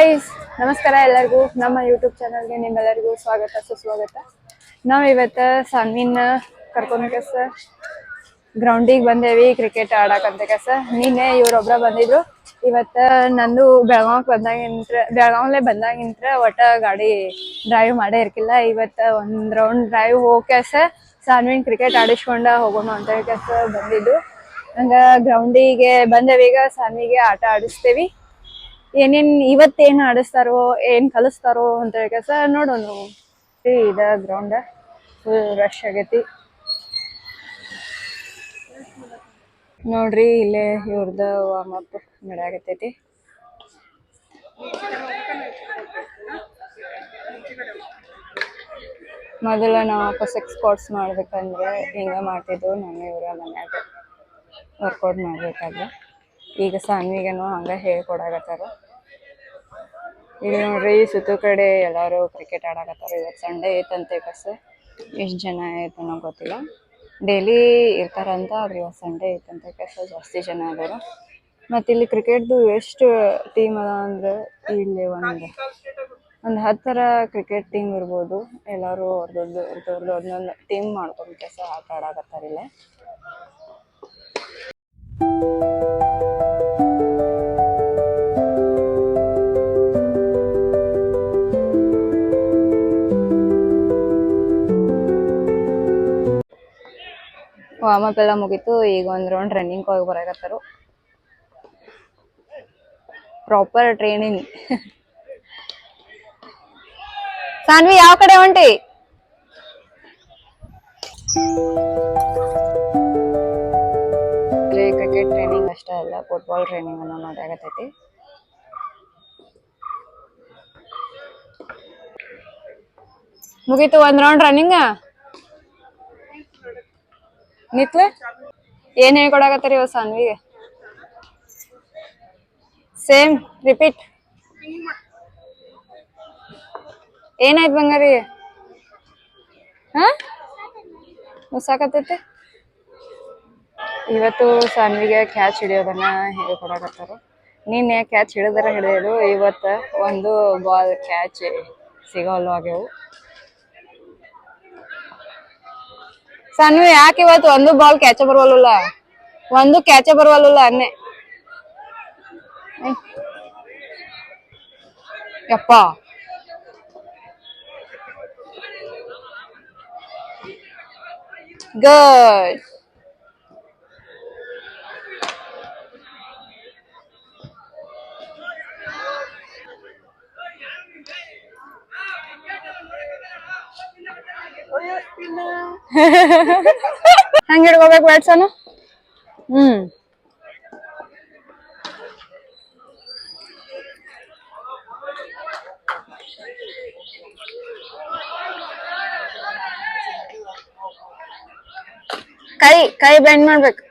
Guys, ನಮಸ್ಕಾರ ಎಲ್ಲರಿಗೂ. ನಮ್ಮ ಯೂಟ್ಯೂಬ್ ಚಾನಲ್ಗೆ ನಿಮ್ಮೆಲ್ಲರಿಗೂ ಸ್ವಾಗತ ಸುಸ್ವಾಗತ. ನಾವು ಇವತ್ತು ಸಾನ್ವಿನ ಕರ್ಕೊಂಡ್ಕಸ ಗ್ರೌಂಡಿಗೆ ಬಂದೇವಿ ಕ್ರಿಕೆಟ್ ಆಡಕಂತ ಕಸ. ನಿನ್ನೆ ಇವ್ರೊಬ್ರ ಬಂದಿದ್ರು. ಇವತ್ತು ನಂದು ಬೆಳಗಾವ್ಲೆ ಬಂದಾಗಿಂತ್ರ ಒಟ್ಟ ಗಾಡಿ ಡ್ರೈವ್ ಮಾಡೇ ಇರ್ಕಿಲ್ಲ. ಇವತ್ತು ಒಂದು ರೌಂಡ್ ಡ್ರೈವ್ ಹೋಗ್ಕೆಸ ಸಾನ್ವಿನ್ ಕ್ರಿಕೆಟ್ ಆಡಿಸ್ಕೊಂಡ ಹೋಗೋಣ ಅಂತ ಕಸ ಬಂದಿದ್ದು. ಹಂಗ ಗ್ರೌಂಡಿಗೆ ಬಂದೇವಿ. ಈಗ ಸಾನ್ವಿಗೆ ಆಟ ಆಡಿಸ್ತೇವಿ. ಏನೇನ್ ಇವತ್ತೇನ್ ಆಡಿಸ್ತಾರೋ ಏನ್ ಕಲಿಸ್ತಾರೋ ಅಂತ ಕೆಲಸ ನೋಡೋಣ. ಇದ ಗ್ರೌಂಡ್ ಫುಲ್ ರಶ್ ಆಗೈತಿ ನೋಡ್ರಿ. ಇಲ್ಲೇ ಇವ್ರದ ವಾರ್ಮ್ ಅಪ್ ನಡೆಯಾಗತೈತಿ. ಮೊದಲ ನಾವು 6 ಸ್ಕ್ವಾಟ್ಸ್ ಮಾಡ್ಬೇಕಂದ್ರೆ ಹಿಂಗ ಮಾಡ್ತಿದ್ವು. ನಾನು ಇವ್ರ ಮನ್ಯಾಗ ವರ್ಕೌಟ್ ಮಾಡ್ಬೇಕಾದ್ರೆ ಈಗ ಸಾನ್ವಿಗೇನೋ ಹಂಗ ಹೇಳ್ಕೊಡಾಕತ್ತಾರ. ಇಲ್ಲಿ ನೋಡ್ರಿ ಸುತ್ತು ಕಡೆ ಎಲ್ಲಾರು ಕ್ರಿಕೆಟ್ ಆಡಾಕತ್ತಾರ. ಇವತ್ತು ಸಂಡೇ ಐತಂತೆ ಕಸ. ಎಷ್ಟು ಜನ ಐತನೋ ಗೊತ್ತಿಲ್ಲ. ಡೈಲಿ ಇರ್ತಾರಂತ, ಆದ್ರೆ ಇವತ್ತು ಸಂಡೇ ಐತಂತೆ ಕಸ ಜಾಸ್ತಿ ಜನ ಅದಾರ. ಮತ್ತು ಇಲ್ಲಿ ಕ್ರಿಕೆಟ್ದು ಎಷ್ಟು ಟೀಮ್ ಅದ ಅಂದ್ರೆ ಇಲ್ಲಿ ಒಂದು 10 ಕ್ರಿಕೆಟ್ ಟೀಮ್ ಇರ್ಬೋದು. ಎಲ್ಲರೂ ಅವ್ರದ್ದು ಒಂದೊಂದು ಟೀಮ್ ಮಾಡ್ಕೊಂಡು ಕೆಲಸ ಆಟ ಆಡಾಕತ್ತಾರ ಇಲ್ಲೇ. ವಾರ್ಮ್ ಅಪ್ ಎಲ್ಲ ಮುಗೀತು. ಈಗ ಒಂದು ರೌಂಡ್ ರನ್ನಿಂಗ್ ಹೋಗಿ ಬರಾಕತ್ತಾರು. Proper training. ಸಾನ್ವಿ ಯಾವ ಕಡೆ ಹೊಂಟಿ? ಕ್ರಿಕೆಟ್ ಟ್ರೈನಿಂಗ್ ಅಷ್ಟೇ ಅಲ್ಲ, ಫುಟ್ಬಾಲ್ ಟ್ರೈನಿಂಗ್ ಅನ್ನ ನಡೆಯಾಕತ್ತೈತಿ. ಮುಗೀತು ಒಂದ್ ರೌಂಡ್ ರನ್ನಿಂಗ್. ನಿತ್ಲೆ ಏನ್ ಹೇಳ್ಕೊಡಾಕತ್ತಾರ ಇವ ಸಾನ್ವಿಗೆ? Same repeat. ಏನಾಯ್ತು ಬಂಗಾರಿ? ಮುಸಾಕತ್ತೈತಿ. ಇವತ್ತು ಸಾನ್ವಿಗೆ ಕ್ಯಾಚ್ ಹಿಡಿಯೋದನ್ನ ಹೇಳ್ಕೊಡಾಕತ್ತಾರ. ನಿನ್ನೆ ಕ್ಯಾಚ್ ಹಿಡಿಯೋದು. ಇವತ್ತು ಒಂದು ಬಾಲ್ ಕ್ಯಾಚ್ ಸಿಗೋಲ್ವ ಆಗ್ಯವು. ಸಾನ್ವಿ ಯಾಕೆ ಇವತ್ತು ಒಂದು ಬಾಲ್ ಕ್ಯಾಚ್ ಬರುವಲ್ಲ? ಒಂದು ಕ್ಯಾಚ್ ಬರುವಲ್ಲ ಅನ್ನೆ. ಯಪ್ಪ, ಗುಡ್. ಹಂಗ ಹಿಡ್ಕೋಬೇಕು ಬ್ಯಾಟ್ಸನು. ಕೈ ಬೆಂಡ್ ಮಾಡ್ಬೇಕು.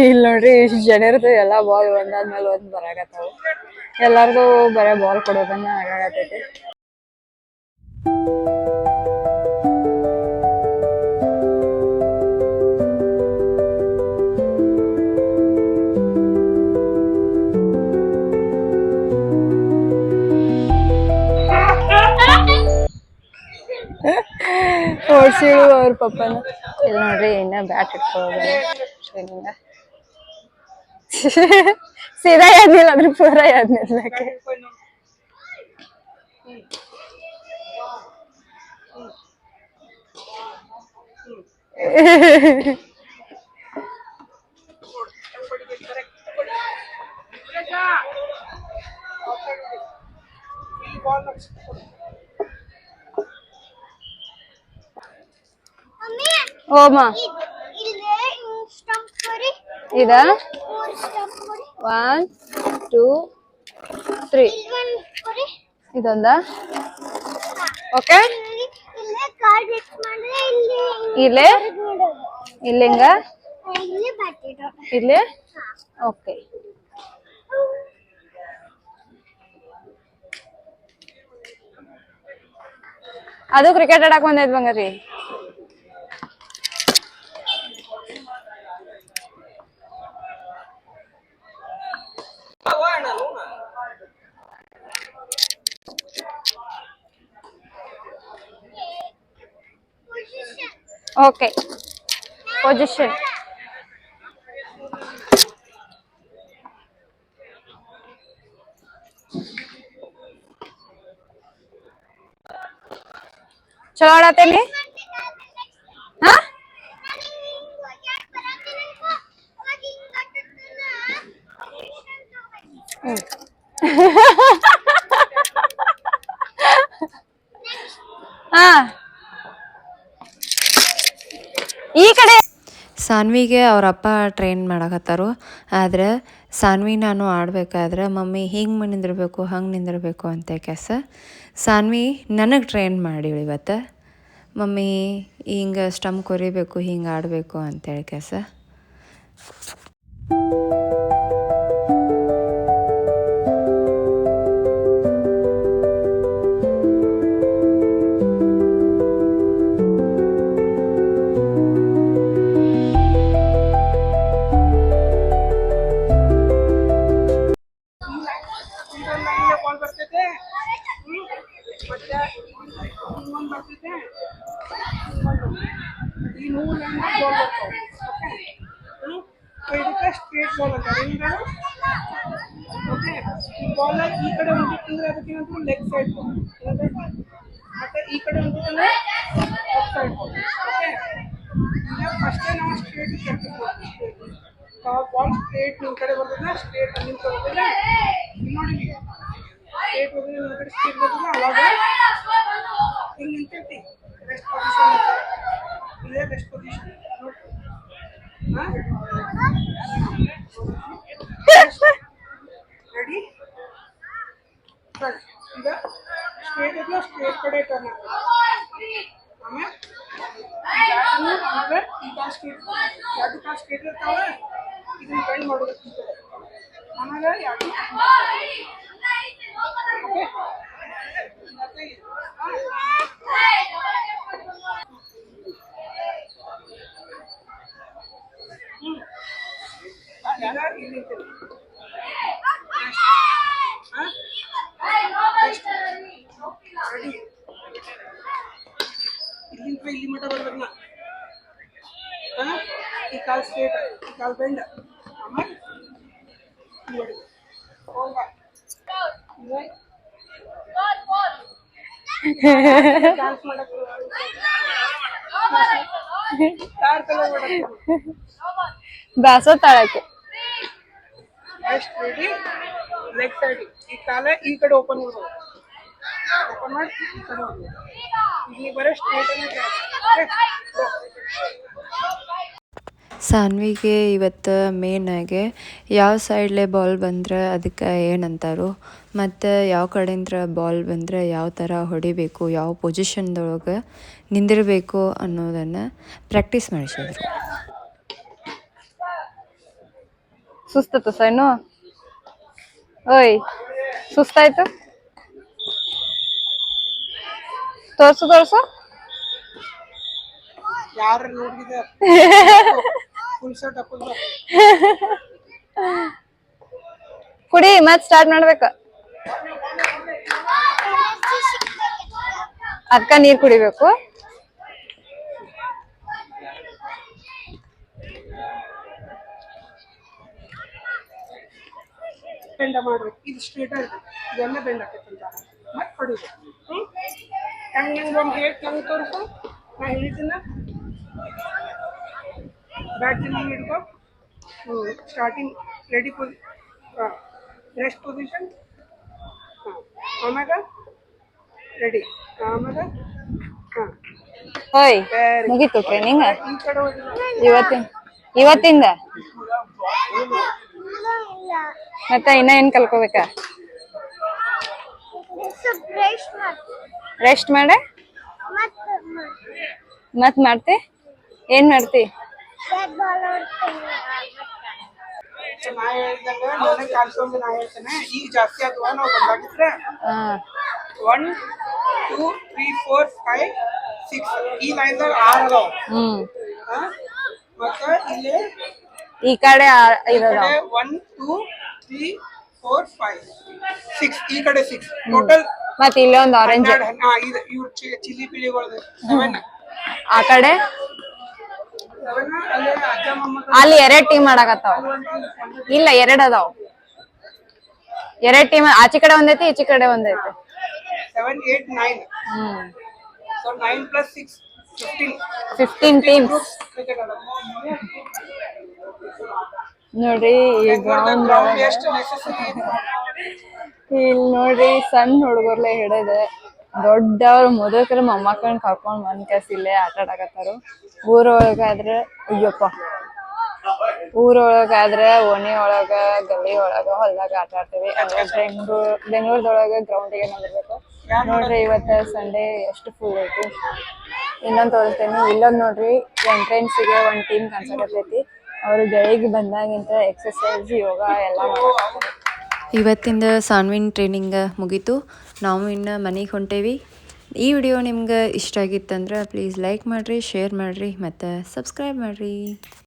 ಇಲ್ಲಿ ನೋಡ್ರಿ ಇಷ್ಟು ಜನ ಇರ್ತದೆ. ಎಲ್ಲಾ ಬಾಲ್ ಒಂದಾದ್ಮೇಲೆ ಒಂದ್ ಬರಾಕತ್ತಾವ. ಎಲ್ಲಾರ್ಗು ಬರೇ ಬಾಲ್ ಕೊಡೋದನ್ನ ಆಗಾಕತ್ತೈತಿ. ಓಡ್ಸಿಳು ಅವ್ರ ಪಪ್ಪನ. ಇಲ್ಲಿ ನೋಡ್ರಿ ಇನ್ನ ಬ್ಯಾಟ್ ಇಟ್ಕೊಳ್ಳೋದ ಟ್ರೈನಿಂಗ. ಸೀದಾ ಯಾದ್ನಿಲ್ಲ ಅದ್ರ ಪೂರ ಯಾದ್ನಿಲ್ಲಕ್ಕೆ. ಓಮ ಇದ 1 2 3 ಇದೊಂದ. ಓಕೆ, ಇಲ್ಲೇ ಇಲ್ಲಿಂಗ ಇಲ್ಲಿ. ಓಕೆ, ಅದು ಕ್ರಿಕೆಟ್ ಆಡಕ್ ಬಂದೈತ್ ಬಂಗಾರಿ. Okay position. ಚಲೋ ಆಡತ್ತೇನಿ. ಹಾ ಹಾ ಈ ಕಡೆ ಸಾನ್ವಿಗೆ ಅವ್ರ ಅಪ್ಪ ಟ್ರೈನ್ ಮಾಡಕತ್ತಾರು. ಆದರೆ ಸಾನ್ವಿ ನಾನು ಆಡಬೇಕಾದ್ರೆ ಮಮ್ಮಿ ಹಿಂಗೆ ನಿಂದಿರ್ಬೇಕು ಹಂಗೆ ನಿಂದಿರ್ಬೇಕು ಅಂತ ಕೆಸ ಸಾನ್ವಿ ನನಗೆ ಟ್ರೈನ್ ಮಾಡಿ ಇವತ್ತು. ಮಮ್ಮಿ ಹಿಂಗೆ ಸ್ಟಂಪ್ ಕೊರಿಬೇಕು ಹಿಂಗೆ ಆಡಬೇಕು ಅಂತೇಳಿ ಕೆಸ. ಇದಕ್ಕೆ ಸ್ಟ್ರೇಟ್ ಬಾಲ್ ಅಂತಾರೆ. ಈಗ ಓಕೆ ಈ ಬಾಲ್ ಈ ಕಡೆ ಹೋಗ್ಬೇಕಂದ್ರೆ ಅದಕ್ಕೆ ಏನಂತ ಲೆಗ್ ಸೈಡ್ ಬಾಲ್, ಮತ್ತೆ ಈ ಕಡೆ ಹೋಗ್ಬೇಕಂದ್ರೆ ಆಫ್ ಸೈಡ್ ಬಾಲ್. ಓಕೆ ಈಗ ಫಸ್ಟೇ ನಾವು ಸ್ಟ್ರೇಟ್ ಪ್ರಾಕ್ಟೀಸ್ ಮಾಡ್ತೀವಿ. ಬಾಲ್ ಸ್ಟ್ರೇಟ್ ನಿಮ್ಮ ಕಡೆ ಬರ್ತದೆ, ಸ್ಟ್ರೇಟ್ ನಿಮ್ಮ ಕಡೆ ಬರ್ತದೆ. ನೋಡಿ ಸ್ಟ್ರೇಟ್ ಹೋದ್ರೆ ನಿಮ್ಮ ಕಡೆ ಸ್ಟ್ರೇಟ್ ಬರ್ತದೆ. ಅವಾಗ ಹಿಂಗೆ ನಿಂತೈತಿ ರೆಸ್ಟ್ ಪೊಸಿಷನ್. ಇದೇ ರೆಸ್ಟ್ ಪೊಸಿಷನ್ ನೋಡಿ. ರೆಡಿ ಈಗ ಸ್ಟ್ರೇಟ್ ಇದ್ಲ ಸ್ಟ್ರೇಟ್ ಕಡೆ ಟರ್ನ್ ಆಗ್ತದೆ. ಆಮೇಲೆ ಈ ಕಾಲು ಸ್ಟ್ರೇಟ್ ಎರಡು ಕಾಲು ಸ್ಟ್ರೇಟ್ ಇರ್ತಾವೆ. ಇದನ್ನ ಬೆಂಡ್ ಮಾಡೋದು ಆಮೇಲೆ ಎರಡು ಓಕೆ ಮತ್ತೆ ಇಲ್ಲಿಂದ ಇಲ್ಲಿ ಮಟ್ಟ ಬರ್ಬೇಕಲ್ಲ. ಈ ಕಾಲು ಸ್ಟ್ರೇಟ್, ಈ ಕಾಲು ಬೆಂಡ್. ಆಮೇಲೆ ಡಾನ್ಸ್ ಮಾಡಕ್ಕೆ ಬ್ಯಾಸೋ ತಾಳಕ್ಕೆ ನೆಕ್ಸ್ಟ್ ರೆಡಿ ಲೆಗ್ ಸೈಡ್. ಈ ಕಾಲ ಈ ಕಡೆ ಓಪನ್ ಮಾಡ್ಬೋದು. ಓಪನ್ ಮಾಡಿ ಈ ಕಡೆ ಹೋಗ್ಬೋದು. ಇಲ್ಲಿ ಬರೋ ಸ್ಟ್ರೇಟ್ ಸಾನ್ವಿಗೆ ಇವತ್ತು ಮೇನಾಗಿ ಯಾವ ಸೈಡ್ಲೆ ಬಾಲ್ ಬಂದ್ರೆ ಅದಕ್ಕೆ ಏನಂತಾರೋ ಮತ್ತು ಯಾವ ಕಡೆಯಿಂದ ಬಾಲ್ ಬಂದರೆ ಯಾವ ಥರ ಹೊಡಿಬೇಕು, ಯಾವ ಪೊಸಿಷನ್ದೊಳಗೆ ನಿಂದಿರಬೇಕು ಅನ್ನೋದನ್ನು ಪ್ರಾಕ್ಟೀಸ್ ಮಾಡಿಸಿದ್ರು. ಸುಸ್ತು ಸೈನು. ಓಯ್ ಸುಸ್ತಾಯ್ತು. ತೋರ್ಸು ಯಾರು ನೋಡಿದ ಫುಲ್ ಶರ್ಟ್ ಹಾಕೋದು ಕುಡಿ ಮತ್ ಸ್ಟಾರ್ಟ್ ಮಾಡ್ಬೇಕು. ಅದಕ್ಕ ನೀರ್ ಕುಡಿಬೇಕು. ಬೆಂಡ ಮಾಡ್ಬೇಕು. ಇದು ಸ್ಟ್ರೇಟ್ ಆಗುತ್ತೆ, ಇದೆಲ್ಲ ಬೆಂಡ್ ಹಾಕೈತಂತ ಮತ್ತೆ ಹೊಡಿಬೇಕು. ಹೆಂಗೆ ಒಂದು ಹೇಟ್ ಹೆಂಗೆ ತೋರಿಸು ನಾ ಹೇಳಿದ್ದೀನ. ಬ್ಯಾಟ್ ಹಿಂಗೆ ಹಿಡ್ಕೊ. Starting ready rest position. ಆಮ್ಯಾಗ ರೆಡಿ. ಆಮ್ಯಾಗ ಓಯ್ ಮುಗೀತು ಟ್ರೈನಿಂಗ್ ಈ ಕಡೆ ಹೋಗಿ ಇವತ್ತಿಂದ. ಮತ್ತೆ ಇನ್ನ ಏನ್ ಕಲ್ಕೋಬೇಕ? ರೆಸ್ಟ್ ಮಾಡೆ ಮತ್ ಮಾಡ್ತಿ. ಏನ್ ಮಾಡ್ತಿ? ನಾ ಹೇಳ್ದಂಗ ನನಗೆ ಕಾಲ್ಸ್ಕೊಂಡ್ ನಾ ಹೇಳ್ತೇನೆ. ಈಗ ಜಾಸ್ತಿ ಆದ್ವಾ ನಾವು ಬಂದಾಗಿದ್ರೆ 1 2 3 4 5 6 ಈ ಲೈನ್ದಾಗ 6 ಅದಾವ. ಮತ್ತ ಇಲ್ಲಿ ಈ ಕಡೆ 1 2 3 4 5 6 ಈ ಕಡೆ 6 ಟೋಟಲ್. ಮತ್ತೆ ಇಲ್ಲೇ ಒಂದು ಆರೆಂಜ್ ಇವ್ರ ಚಿಲ್ಲಿ ಪಿಲಿಗಳು 7. ಆ ಕಡೆ ಅಲ್ಲೇ ಅಜ್ಜ ಮೊಮ್ಮಗ ಅಲ್ಲಿ 2 ಟೀಮ್ ಆಡಕತ್ತಾವ. ಇಲ್ಲ 2 ಅದಾವ. 2 ಟೀಮ್ ಆಚೆ ಕಡೆ ಒಂದೈತಿ ಈಚೆ ಕಡೆ ಒಂದೈತಿ. 7, 8, 9. So 9 plus 6, 15 ಟೀಮ್ಸ್ ನೋಡ್ರಿ. ಈ ಗ್ರೌಂಡ್ ಎಷ್ಟು ನೆಸೆಸರಿ ಇದೆ. ಇಲ್ಲಿ ನೋಡ್ರಿ ಸಣ್ಣ ಹುಡುಗರ್ಲೆ ಹಿಡಿದ ದೊಡ್ಡವ್ರ ಮುದುಕರ ಮೊಮ್ಮಕ್ಕಳನ್ನ ಕರ್ಕೊಂಡ್ ಬಂದ್ ಕೆಸ್ ಇಲ್ಲೇ ಆಟ ಆಡಕತ್ತಾರು. ಊರೊಳಗಾದ್ರೆ ಅಯ್ಯಪ್ಪ, ಊರೊಳಗಾದ್ರೆ ಓಣಿ ಒಳಗ ಗಲ್ಲಿ ಒಳಗ ಹೊಲ್ದಾಗ ಆಟ ಆಡ್ತೇವಿ. ಬೆಂಗಳೂರದೊಳಗ ಗ್ರೌಂಡಿಗೆ ನೋಡ್ಬೇಕು. ನೋಡ್ರಿ ಇವತ್ತ ಸಂಡೇ ಎಷ್ಟು ಫುಲ್ ಐತಿ. ಇನ್ನೊಂದ್ ತೋರಿಸ್ತೇನೆ. ಇಲ್ಲೊಂದ್ ನೋಡ್ರಿ ಎಂಟ್ರೆನ್ಸಿಗೆ ಒಂದ್ ಟೀಮ್ ಕಾಣಿಸಕತ್ತೈತಿ. ಅವ್ರು ಬೆಳಿಗ್ಗೆ ಬಂದಾಗಿಂತ ಎಕ್ಸರ್ಸೈಸ್ ಯೋಗ ಎಲ್ಲ ಮಾಡ್ತಾರೆ. ಇವತ್ತಿಂದ ಸಾನ್ವಿನ್ ಟ್ರೈನಿಂಗ್ ಮುಗೀತು. ನಾವು ಇನ್ನು ಮನೆಗೆ ಹೊಂಟೇವಿ. ಈ ವಿಡಿಯೋ ನಿಮ್ಗೆ ಇಷ್ಟ ಆಗಿತ್ತಂದ್ರೆ ಪ್ಲೀಸ್ ಲೈಕ್ ಮಾಡಿರಿ, ಶೇರ್ ಮಾಡಿರಿ ಮತ್ತು ಸಬ್ಸ್ಕ್ರೈಬ್ ಮಾಡಿರಿ.